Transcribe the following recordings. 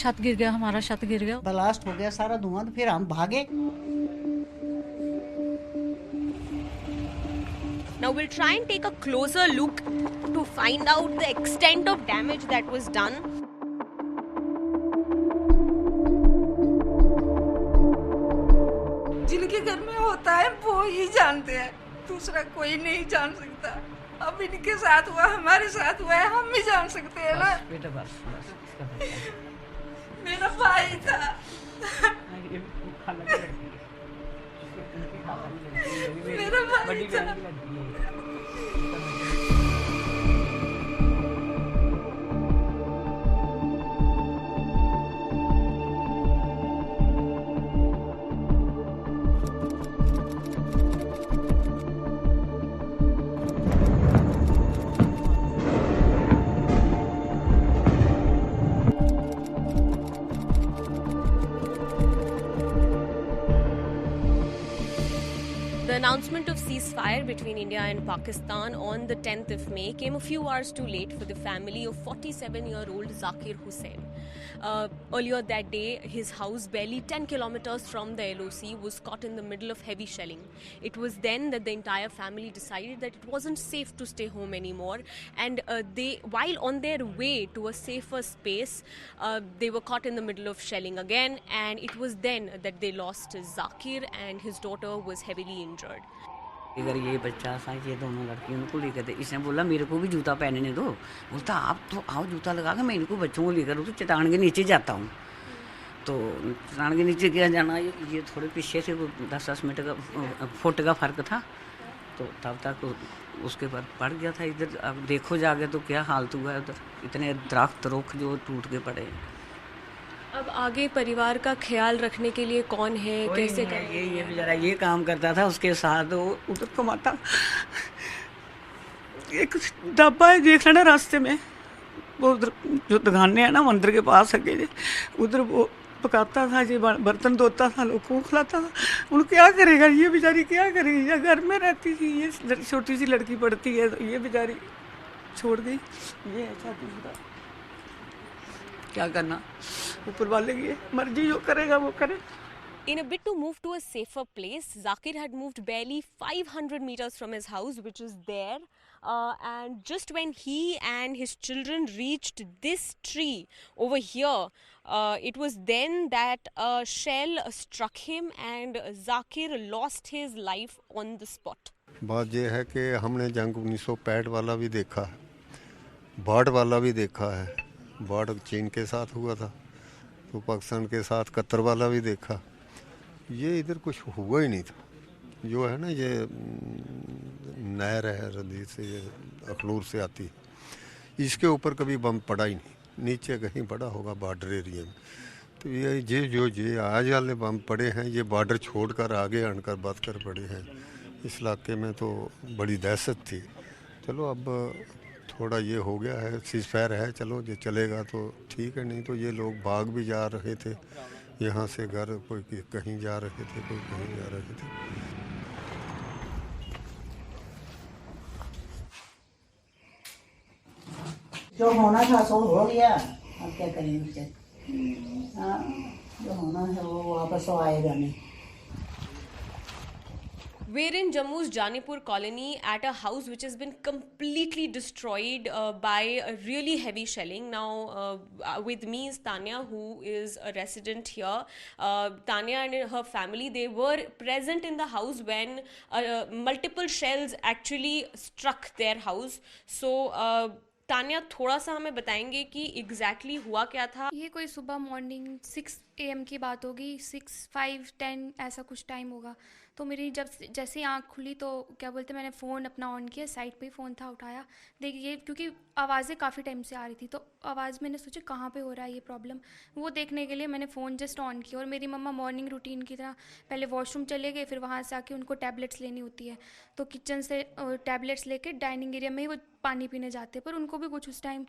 छत गिर गया, हमारा छत गिर गया, ब्लास्ट हो गया सारा धुआं। तो फिर हम भागे। Now we'll try and take a closer look to find out the extent of damage that was done. जिनके घर में होता है वो ही जानते हैं, दूसरा कोई नहीं जान सकता। अब इनके साथ हुआ, हमारे साथ हुआ है, हम भी जान सकते हैं ना। मेरा भाई था। मेरा भाई था। The announcement of ceasefire between India and Pakistan on the 10th of May came a few hours too late for the family of 47-year-old Zakir Hussain. Earlier that day, his house barely 10 kilometers from the LOC was caught in the middle of heavy shelling. It was then that the entire family decided that it wasn't safe to stay home anymore, and while on their way to a safer space, they were caught in the middle of shelling again, and it was then that they lost Zakir and his daughter was heavily injured. अगर ये बच्चा था, ये दोनों लड़की उनको लेकर थे, इसने बोला मेरे को भी जूता पहनने दो। बोलता आप तो आओ जूता लगा के, मैं इनको बच्चों को लेकर तो चट्टान के नीचे जाता हूँ। तो चट्टान के नीचे क्या जाना, ये थोड़े पीछे से 10-10 मीटर का फुट का फ़र्क था। तो तब तक उसके बाद पड़ गया था इधर। अब देखो जाके तो क्या हालत हुआ है उधर, इतने दरख्त रुख जो टूट के पड़े। अब आगे परिवार का ख्याल रखने के लिए कौन है, कैसे ये बेचारा ये काम करता था, उसके साथ वो उधर कमाता। एक ढाबा है देख लेना रास्ते में, वो उधर जो दुकानें हैं ना मंदिर के पास अकेले, उधर वो पकाता था, ये बर्तन धोता था, लोगों को खिलाता था। उन क्या करेगा ये बेचारी, क्या करेगी? या घर में रहती थी, ये छोटी सी लड़की पढ़ती है, तो ये बेचारी छोड़ गई। ये ऐसा दूसरा क्या करना, ऊपर वाले की मर्जी, जो करेगा वो करे। In a bid to move to a safer place, Zakir had moved barely 500 meters from his house, which is there. And just when he and his children reached this tree over here, it was then that a shell struck him and Zakir lost his life on the spot. बात यह है कि हमने जंग 1965 वाला भी देखा है, बाढ़ वाला भी देखा है। बाढ़ चीन के साथ हुआ था, तो पाकिस्तान के साथ कतर वाला भी देखा। ये इधर कुछ हुआ ही नहीं था। जो है ना, ये नहर है रंजीत से, ये अखनूर से आती है, इसके ऊपर कभी बम पड़ा ही नहीं। नीचे कहीं पड़ा होगा बॉर्डर एरिया में। तो ये आज वाले बम पड़े हैं, ये बॉर्डर छोड़कर आगे आनकर बच कर पड़े हैं। इस इलाके में तो बड़ी दहशत थी। चलो अब थोड़ा ये हो गया है, सीज़फायर है, चलो ये चलेगा तो ठीक है, नहीं तो ये लोग भाग भी जा रहे थे यहाँ से, घर कोई कहीं जा रहे थे, कोई कहीं जा रहे थे। जो होना था सो हो गया, अब क्या करेंगे? हाँ, जो होना है वो वापस तो आएगा नहीं। We're in Jammu's Janipur colony at a house which has been completely destroyed by a really heavy shelling. Now, with me is Tanya, who is a resident here. Tanya and her family, they were present in the house when multiple shells actually struck their house. So, Tanya थोड़ा सा हमें बताएंगे कि exactly हुआ क्या था। ये कोई सुबह मॉर्निंग 6 AM की बात होगी, 6, 5, 10 ऐसा कुछ टाइम होगा। तो मेरी जब जैसे ही आँख खुली तो क्या बोलते, मैंने फ़ोन अपना ऑन किया, साइड पे ही फ़ोन था, उठाया, देखिए क्योंकि आवाज़ें काफ़ी टाइम से आ रही थी, तो आवाज़ मैंने सोचा कहाँ पे हो रहा है ये प्रॉब्लम। वो देखने के लिए मैंने फ़ोन जस्ट ऑन किया, और मेरी मम्मा मॉर्निंग रूटीन की तरह पहले वॉशरूम चले गए, फिर वहाँ से आके उनको टैबलेट्स लेनी होती है, तो किचन से टैबलेट्स लेके डाइनिंग एरिया में ही वो पानी पीने जाते। पर उनको भी कुछ उस टाइम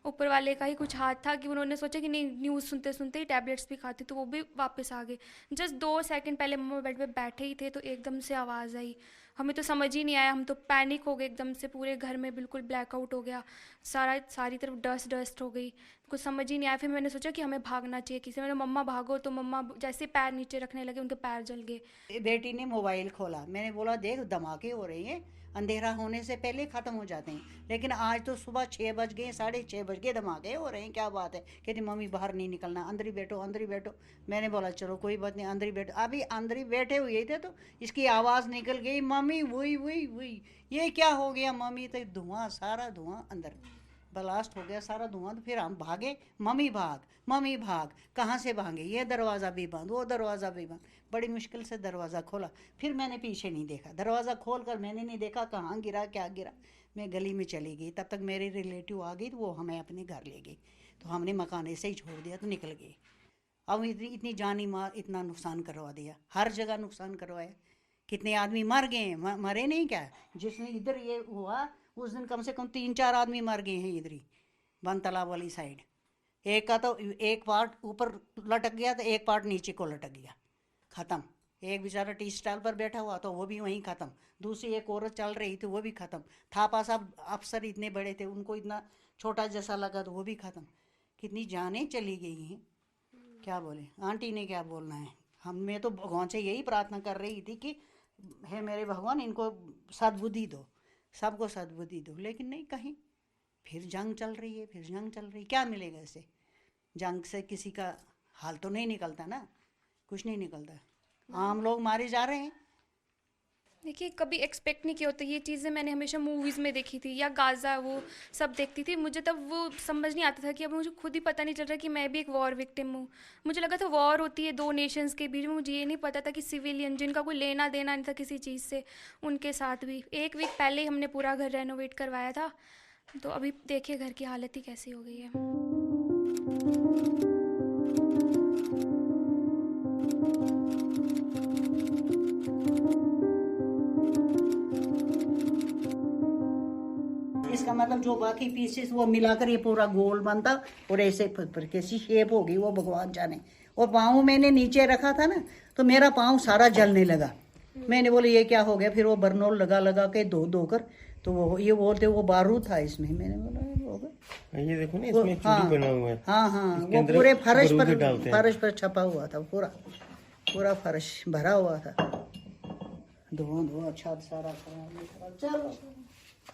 ऊपर वाले का ही कुछ हाथ था कि उन्होंने सोचा कि नहीं, न्यूज़ सुनते सुनते ही टैबलेट्स भी खाती, तो वो भी वापस आ गए। जस्ट 2 सेकंड पहले मम्मा बेड पे बैठे ही थे तो एकदम से आवाज़ आई, हमें तो समझ ही नहीं आया, हम तो पैनिक हो गए एकदम से, पूरे घर में बिल्कुल ब्लैकआउट हो गया, सारी तरफ डस्ट हो गई, कुछ समझ ही नहीं आया। फिर मैंने सोचा कि हमें भागना चाहिए किसी, मैंने मम्मा भागो, तो मम्मा जैसे पैर नीचे रखने लगे उनके पैर जल गए। बेटी ने मोबाइल खोला, मैंने बोला देख धमाके हो रहे हैं, अंधेरा होने से पहले ख़त्म हो जाते हैं, लेकिन आज तो सुबह 6 बज गए, 6:30 बज गए, धमाके हो रहे हैं, क्या बात है। कहती मम्मी बाहर नहीं निकलना, अंदर ही बैठो अंदर ही बैठो। मैंने बोला चलो कोई बात नहीं, अंदर ही बैठो। अभी अंदर ही बैठे हुए थे तो इसकी आवाज़ निकल गई, मम्मी वही वही वही, ये क्या हो गया मम्मी, तो धुआं, सारा धुआं अंदर ब्लास्ट हो गया, सारा धुआं। तो फिर हम भागे, मम्मी भाग, कहाँ से भागे, ये दरवाज़ा भी बंद, वो दरवाज़ा भी बंद, बड़ी मुश्किल से दरवाज़ा खोला। फिर मैंने पीछे नहीं देखा, दरवाज़ा खोल कर मैंने नहीं देखा कहाँ गिरा क्या गिरा। मैं गली में चली गई, तब तक मेरे रिलेटिव आ गई, तो वो हमें अपने घर ले गई, तो हमने मकान ऐसे ही छोड़ दिया, तो निकल गए। अब इतनी जानी मार, इतना नुकसान करवा दिया, हर जगह नुकसान करवाया। कितने आदमी मर गए, मरे नहीं क्या, जिसने इधर ये हुआ उस दिन कम से कम 3-4 आदमी मर गए हैं इधर ही बन तालाब वाली साइड। एक का तो एक पार्ट ऊपर लटक गया, तो एक पार्ट नीचे को लटक गया, ख़त्म। एक बेचारा टी स्टॉल पर बैठा हुआ तो वो भी वहीं ख़त्म। दूसरी एक औरत चल रही थी, वो भी ख़त्म। थापा साहब अफसर इतने बड़े थे, उनको इतना छोटा जैसा लगा तो वो भी ख़त्म। कितनी जानें चली गई हैं, क्या बोले। आंटी ने क्या बोलना है, मैं तो भगवान से यही प्रार्थना कर रही थी कि हे मेरे भगवान इनको सद्बुद्धि दो, सबको सद्बुद्धि दो, लेकिन नहीं, कहीं फिर जंग चल रही है, क्या मिलेगा इससे। जंग से किसी का हाल तो नहीं निकलता ना, कुछ नहीं निकलता, आम लोग मारे जा रहे हैं। देखिए कभी एक्सपेक्ट नहीं किया होता, ये चीज़ें मैंने हमेशा मूवीज़ में देखी थी, या गाज़ा वो सब देखती थी। मुझे तब वो समझ नहीं आता था कि अब मुझे खुद ही पता नहीं चल रहा कि मैं भी एक वॉर विक्टिम हूँ। मुझे लगा था वॉर होती है 2 नेशंस के बीच में, मुझे ये नहीं पता था कि सिविलियन जिनका कोई लेना देना नहीं था किसी चीज़ से, उनके साथ भी। 1 वीक पहले ही हमने पूरा घर रेनोवेट करवाया था, तो अभी देखिए घर की हालत ही कैसी हो गई है। इसका मतलब जो बाकी पीसेस वो मिलाकर ये पूरा गोल बनता और ऐसे कैसी शेप होगी वो भगवान जाने। और पाँव मैंने नीचे रखा था ना, तो मेरा पाँव सारा जलने लगा। मैंने बोला ये क्या हो गया, फिर वो बर्नोल लगा के धो कर, तो वो ये बोलते वो बारूद था इसमें। मैंने बोला ये देखो ना, इसमें चूड़ी बना हुआ है। हाँ, वो पूरे फर्श पर छपा हुआ था, पूरा फर्श भरा हुआ था, धुआं छत सारा। चलो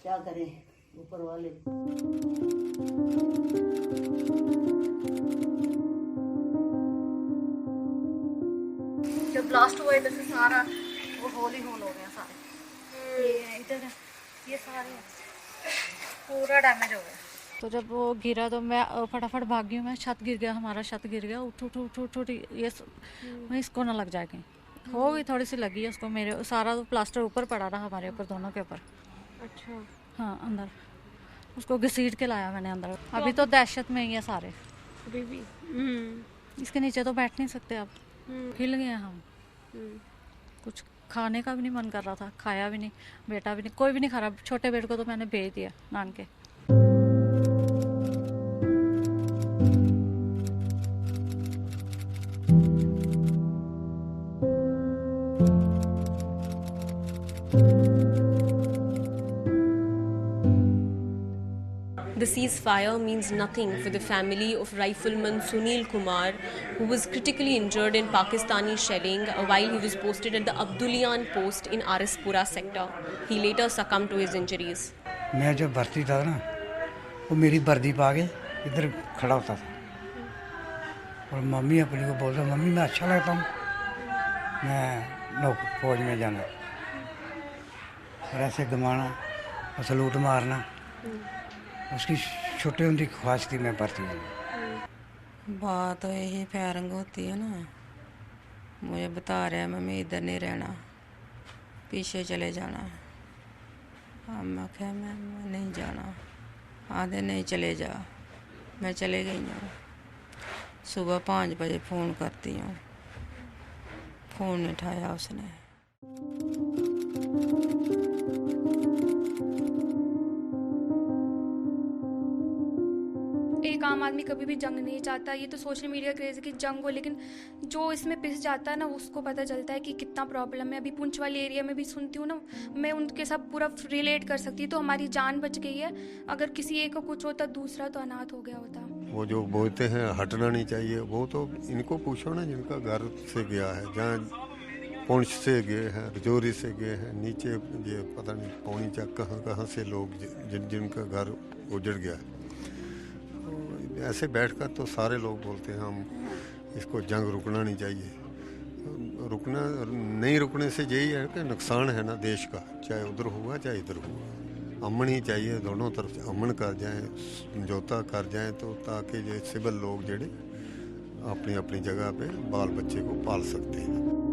क्या करें, ऊपर वाले। जब ब्लास्ट हुआ इधर से सारा वो होल हो गया सारे, ये इधर ये सारे पूरा डैमेज हो गया। तो जब वो गिरा तो मैं फटाफट भाग गई, मैं छत गिर गया, हमारा छत गिर गया, उठ ये इसको ना लग जाएगी। हो गई थोड़ी सी लगी है उसको, मेरे सारा तो प्लास्टर ऊपर पड़ा रहा हमारे ऊपर, दोनों के ऊपर। अच्छा हाँ, अंदर उसको घसीट के लाया मैंने अंदर। अभी तो दहशत में ही है सारे, अभी भी इसके नीचे तो बैठ नहीं सकते अब, हिल गए हम। कुछ खाने का भी नहीं मन कर रहा था, खाया भी नहीं, बेटा भी नहीं, कोई भी नहीं खा रहा। छोटे बेटे को तो मैंने भेज दिया नान के। The ceasefire means nothing for the family of rifleman Sunil Kumar, who was critically injured in Pakistani shelling while he was posted at the Abdulian post in Arispura sector. He later succumbed to his injuries. मैं जब भर्ती था ना, वो मेरी वर्दी पा के इधर खड़ा होता था और मम्मी अपनी को बोलता, मम्मी मैं अच्छा लगता हूँ, मैं फौज में जाना। और ऐसे घुमाना और सलूट मारना, उसकी छोटे होने की ख्वाहिश थी मैं भर्ती हूँ। बात तो यही फायरिंग होती है ना, मुझे बता रहा है मम्मी इधर नहीं रहना, पीछे चले जाना। अब मैं क्या, मैं नहीं जाना। आधे नहीं चले जा, मैं चले गई हूँ। सुबह 5 बजे फ़ोन करती हूँ, फ़ोन नहीं उठाया उसने। एक आम दिमाग में कभी भी जंग नहीं चाहता। ये तो सोशल मीडिया क्रेज है कि जंग हो, लेकिन जो इसमें पिस जाता है ना उसको पता चलता है कि कितना प्रॉब्लम है। अभी पुंछ वाले एरिया में भी सुनती हूँ ना, मैं उनके साथ पूरा रिलेट कर सकती हूँ। तो हमारी जान बच गई है, अगर किसी एक को कुछ होता दूसरा तो अनाथ हो गया होता। वो जो बोलते हैं हटना नहीं चाहिए, वो तो इनको पूछो ना जिनका घर से गया है, जहाँ पुंछ से गए हैं, रजौरी से गए हैं, नीचे ये पता नहीं पौनी चक कहाँ से लोग जिनका घर उजड़ गया है। तो ऐसे बैठकर तो सारे लोग बोलते हैं हम इसको जंग रुकना नहीं चाहिए। रुकना नहीं, रुकने से यही है कि नुकसान है ना देश का, चाहे उधर हुआ चाहे इधर हुआ। अमन ही चाहिए, दोनों तरफ अमन कर जाए, समझौता कर जाए, तो ताकि ये सिविल लोग जड़े अपनी अपनी जगह पे बाल बच्चे को पाल सकते हैं।